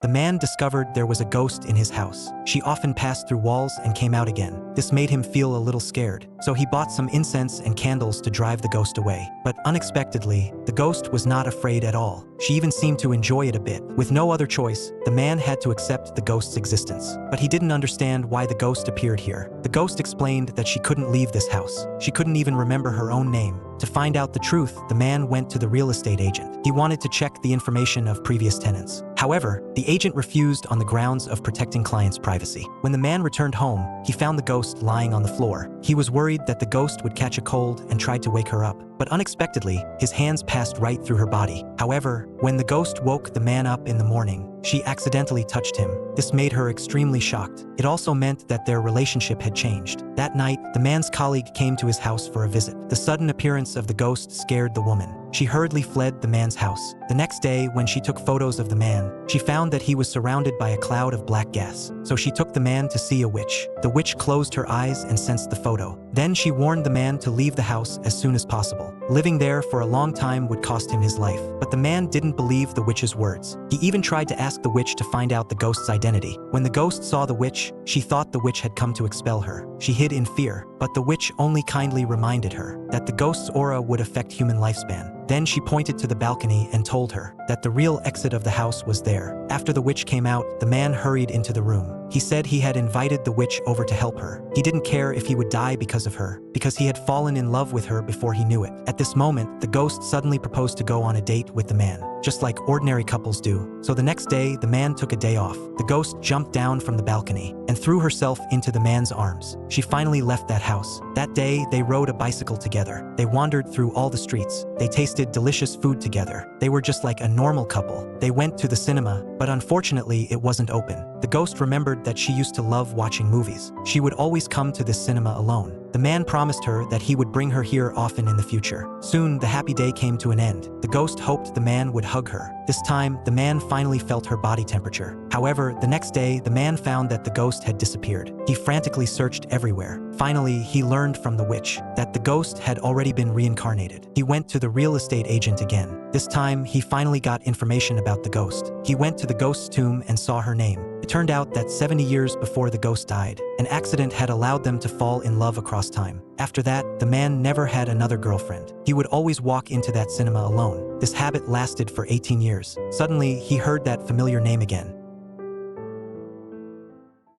the man discovered there was a ghost in his house. She often passed through walls and came out again. This made him feel a little scared, so he bought some incense and candles to drive the ghost away. But unexpectedly, the ghost was not afraid at all. She even seemed to enjoy it a bit. With no other choice, the man had to accept the ghost's existence. But he didn't understand why the ghost appeared here. The ghost explained that she couldn't leave this house. She couldn't even remember her own name. To find out the truth, the man went to the real estate agent. He wanted to check the information of previous tenants. However, the agent refused on the grounds of protecting clients' privacy. When the man returned home, he found the ghost lying on the floor. He was worried that the ghost would catch a cold and tried to wake her up. But unexpectedly, his hands passed right through her body. However, when the ghost woke the man up in the morning, she accidentally touched him. This made her extremely shocked. It also meant that their relationship had changed. That night, the man's colleague came to his house for a visit. The sudden appearance of the ghost scared the woman. She hurriedly fled the man's house. The next day, when she took photos of the man, she found that he was surrounded by a cloud of black gas. So she took the man to see a witch. The witch closed her eyes and sensed the photo. Then she warned the man to leave the house as soon as possible. Living there for a long time would cost him his life. But the man didn't believe the witch's words. He even tried to ask the witch to find out the ghost's identity. When the ghost saw the witch, she thought the witch had come to expel her. She hid in fear, but the witch only kindly reminded her that the ghost's aura would affect human lifespan. Then she pointed to the balcony and told her that the real exit of the house was there. After the witch came out, the man hurried into the room. He said he had invited the witch over to help her. He didn't care if he would die because of her, because he had fallen in love with her before he knew it. At this moment, the ghost suddenly proposed to go on a date with the man, just like ordinary couples do. So the next day, the man took a day off. The ghost jumped down from the balcony and threw herself into the man's arms. She finally left that house. That day, they rode a bicycle together. They wandered through all the streets. They tasted delicious food together. They were just like a normal couple. They went to the cinema, but unfortunately, it wasn't open. The ghost remembered that she used to love watching movies. She would always come to this cinema alone. The man promised her that he would bring her here often in the future. Soon, the happy day came to an end. The ghost hoped the man would hug her. This time, the man finally felt her body temperature. However, the next day, the man found that the ghost had disappeared. He frantically searched everywhere. Finally, he learned from the witch that the ghost had already been reincarnated. He went to the real estate agent again. This time, he finally got information about the ghost. He went to the ghost's tomb and saw her name. It turned out that 70 years before the ghost died, an accident had allowed them to fall in love across time. After that, the man never had another girlfriend. He would always walk into that cinema alone. This habit lasted for 18 years. Suddenly, he heard that familiar name again.